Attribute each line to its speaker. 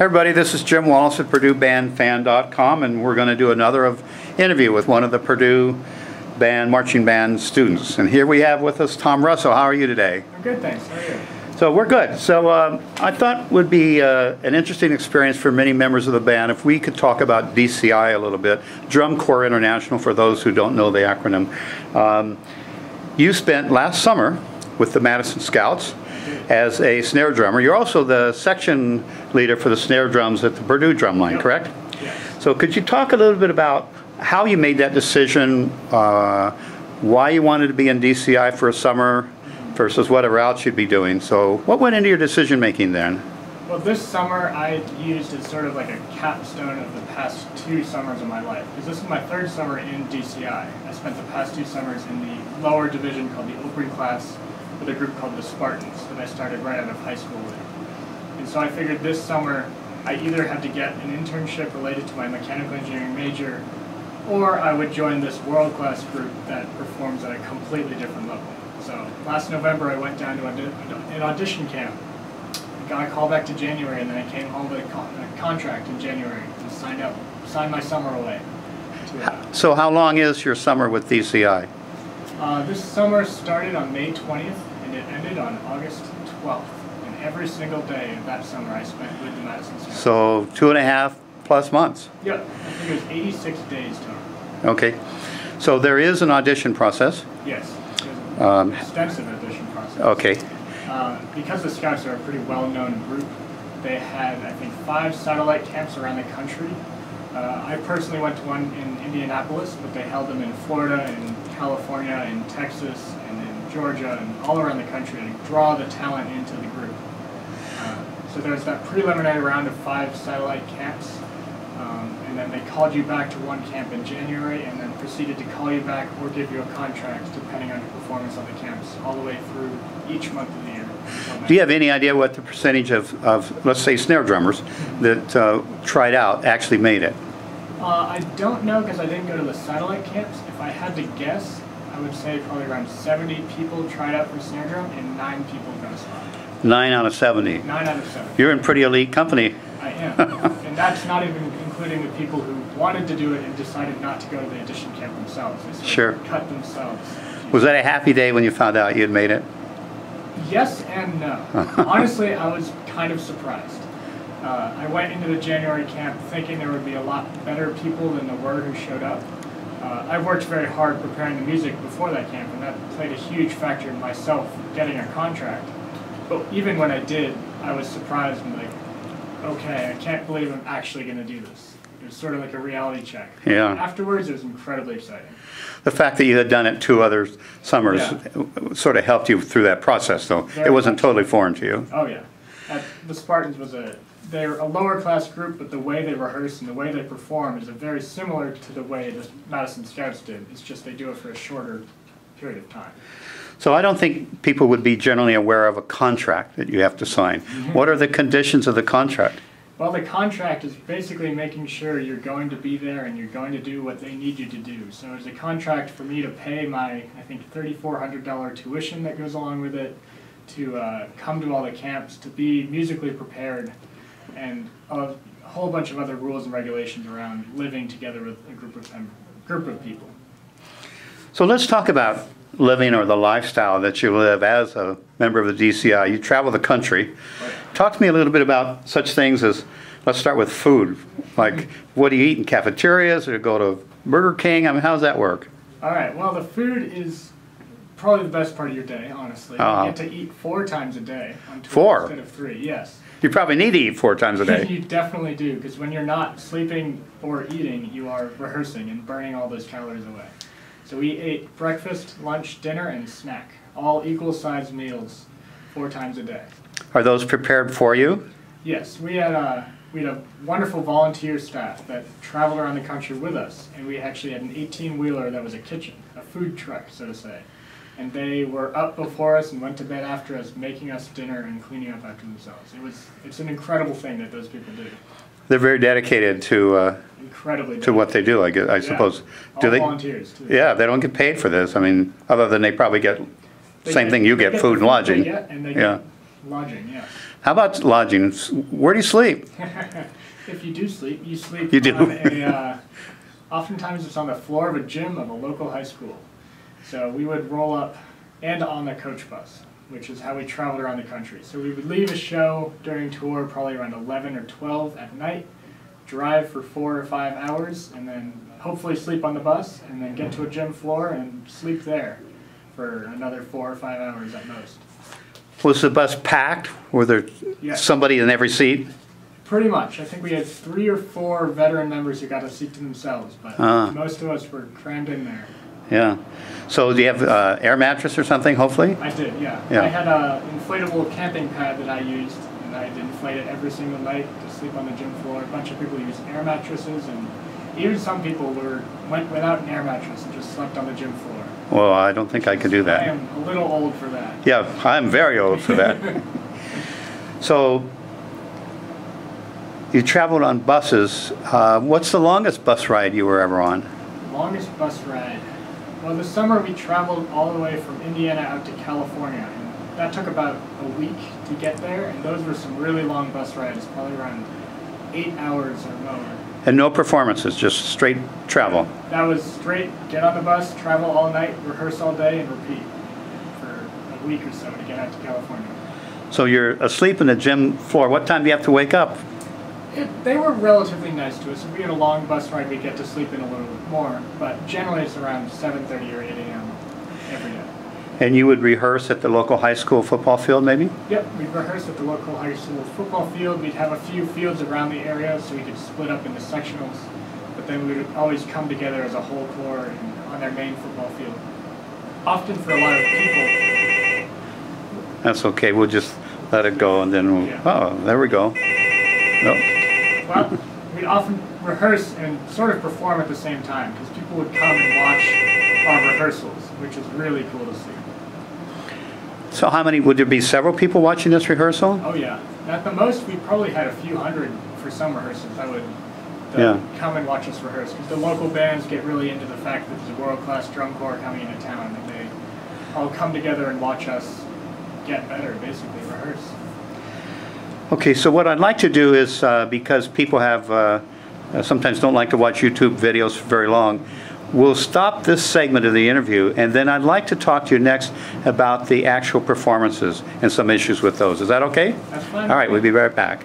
Speaker 1: Everybody, this is Jim Wallace at PurdueBandFan.com, and we're going to do another interview with one of the Purdue marching band students. And here we have with us Tom Russell. How are you today?
Speaker 2: I'm good, thanks. How are you?
Speaker 1: So we're good. So I thought it would be an interesting experience for many members of the band if we could talk about DCI a little bit, Drum Corps International, for those who don't know the acronym. You spent last summer with the Madison Scouts as a snare drummer. You're also the section leader for the snare drums at the Purdue Drumline,
Speaker 2: Yep.
Speaker 1: correct?
Speaker 2: Yes.
Speaker 1: So could you talk a little bit about how you made that decision, why you wanted to be in DCI for a summer versus whatever else you'd be doing? So what went into your decision making then?
Speaker 2: Well, this summer I used as sort of like a capstone of the past 2 summers of my life, because this is my 3rd summer in DCI. I spent the past 2 summers in the lower division called the opening class with a group called the Spartans that I started right out of high school with. And so I figured this summer I either had to get an internship related to my mechanical engineering major, or I would join this world-class group that performs at a completely different level. So last November I went down to an audition camp. I got a call back to January, and then I came home with a contract in January and signed my summer away.
Speaker 1: So how long is your summer with DCI?
Speaker 2: This summer started on May 20th, and it ended on August 12th. And every single day of that summer I spent with the Madison Scouts.
Speaker 1: So 2.5+ months.
Speaker 2: Yep, I think it was 86 days total.
Speaker 1: Okay. So there is an audition process.
Speaker 2: Yes, an extensive audition process.
Speaker 1: Okay.
Speaker 2: Because the Scouts are a pretty well-known group, they had, I think, 5 satellite camps around the country. I personally went to one in Indianapolis, but they held them in Florida, in California, in Texas, and in Georgia, and all around the country to draw the talent into the group. So there was that preliminary round of 5 satellite camps, and then they called you back to one camp in January, and then proceeded to call you back or give you a contract depending on your performance on the camps, all the way through each month of the year.
Speaker 1: Do you have any idea what the percentage of let's say, snare drummers that tried out actually made it?
Speaker 2: I don't know, because I didn't go to the satellite camps. If I had to guess, I would say probably around 70 people tried out for snare drum, and 9 people got a spot.
Speaker 1: 9 out of 70.
Speaker 2: 9 out of 70.
Speaker 1: You're in pretty elite company.
Speaker 2: I am. And that's not even including the people who wanted to do it and decided not to go to the audition camp themselves. They sort of cut themselves.
Speaker 1: Was that a happy day when you found out you had made it?
Speaker 2: Yes and no. Honestly, I was kind of surprised. I went into the January camp thinking there would be a lot better people than there were who showed up. I worked very hard preparing the music before that camp, and that played a huge factor in myself getting a contract. But even when I did, I was surprised and like, okay, I can't believe I'm actually going to do this. It was sort of like a reality check.
Speaker 1: Yeah.
Speaker 2: Afterwards, it was incredibly exciting.
Speaker 1: The fact that you had done it 2 other summers sort of helped you through that process, though. It wasn't totally foreign to you.
Speaker 2: Oh, yeah. The Spartans they're a lower class group, but the way they rehearse and the way they perform is very similar to the way the Madison Scouts did. It's just they do it for a shorter period of time.
Speaker 1: So I don't think people would be generally aware of a contract that you have to sign. What are the conditions of the contract?
Speaker 2: Well, the contract is basically making sure you're going to be there and you're going to do what they need you to do. So there's a contract for me to pay my, I think, $3,400 tuition that goes along with it, to come to all the camps, to be musically prepared, and a whole bunch of other rules and regulations around living together with a group of people.
Speaker 1: So let's talk about living, or the lifestyle that you live as a member of the DCI. You travel the country. Talk to me a little bit about such things as, let's start with food. Like, what do you eat in cafeterias, or go to Burger King? I mean, how does that work?
Speaker 2: All right, well, the food is probably the best part of your day, honestly. You get to eat 4 times a day on tour
Speaker 1: 4?
Speaker 2: instead of 3, yes.
Speaker 1: You probably need to eat 4 times a day.
Speaker 2: You definitely do, because when you're not sleeping or eating, you are rehearsing and burning all those calories away. So we ate breakfast, lunch, dinner, and snack, all equal-sized meals 4 times a day.
Speaker 1: Are those prepared for you?
Speaker 2: Yes, we had a wonderful volunteer staff that traveled around the country with us, and we actually had an 18-wheeler that was a kitchen, a food truck, so to say. And they were up before us and went to bed after us, making us dinner and cleaning up after themselves. It's an incredible thing that those people do.
Speaker 1: They're very dedicated to what they do, I suppose.
Speaker 2: All
Speaker 1: Do they?
Speaker 2: Volunteers too.
Speaker 1: Yeah, they don't get paid for this. I mean, other than they probably get same thing you get, food and lodging.
Speaker 2: They get lodging, yeah.
Speaker 1: How about lodging? Where do you sleep?
Speaker 2: If you do sleep, you sleep
Speaker 1: You do.
Speaker 2: on oftentimes it's on the floor of a gym of a local high school. So we would roll up and on the coach bus, which is how we traveled around the country. So we would leave a show during tour probably around 11 or 12 at night, drive for 4 or 5 hours, and then hopefully sleep on the bus, and then get to a gym floor and sleep there for another 4 or 5 hours at most.
Speaker 1: Was the bus packed? Were there
Speaker 2: Yes.
Speaker 1: somebody in every seat?
Speaker 2: Pretty much. I think we had 3 or 4 veteran members who got a seat to themselves, but most of us were crammed in there.
Speaker 1: Yeah. So do you have air mattress or something, hopefully?
Speaker 2: I did, yeah.
Speaker 1: Yeah.
Speaker 2: I had an inflatable camping pad that I used, and I'd inflate it every single night to sleep on the gym floor. A bunch of people use air mattresses, and even some people went without an air mattress and just slept on the gym floor.
Speaker 1: Well, I don't think I could do
Speaker 2: I
Speaker 1: that.
Speaker 2: am a little old for that.
Speaker 1: Yeah, I'm very old for that. So you traveled on buses. What's the longest bus ride you were ever on?
Speaker 2: Longest bus ride. Well, this summer we traveled all the way from Indiana out to California, and that took about a week to get there, and those were some really long bus rides, probably around 8 hours or more.
Speaker 1: And no performances, just straight travel.
Speaker 2: That was straight, get on the bus, travel all night, rehearse all day, and repeat for a week or so to get out to California.
Speaker 1: So you're asleep in the gym floor. What time do you have to wake up?
Speaker 2: They were relatively nice to us. If we had a long bus ride, we'd get to sleep in a little bit more, but generally it's around 7:30 or 8 a.m. every day.
Speaker 1: And you would rehearse at the local high school football field, maybe?
Speaker 2: Yep, we'd rehearse at the local high school football field. We'd have a few fields around the area so we could split up into sectionals, but then we would always come together as a whole corps on their main football field. Often for a lot of people.
Speaker 1: That's okay. We'll just let it go, and then we'll,
Speaker 2: Yeah.
Speaker 1: oh, there we go. Nope.
Speaker 2: Well, we'd often rehearse and sort of perform at the same time because people would come and watch our rehearsals, which is really cool to see.
Speaker 1: So how many, would there be several people watching this rehearsal?
Speaker 2: Oh yeah, at the most we probably had a few hundred for some rehearsals that would come and watch us rehearse because the local bands get really into the fact that there's a world-class drum corps coming into town and they all come together and watch us get better, basically rehearse.
Speaker 1: Okay, so what I'd like to do is, because people have, sometimes don't like to watch YouTube videos for very long, we'll stop this segment of the interview, and then I'd like to talk to you next about the actual performances and some issues with those. Is that okay?
Speaker 2: That's fine.
Speaker 1: All right, we'll be right back.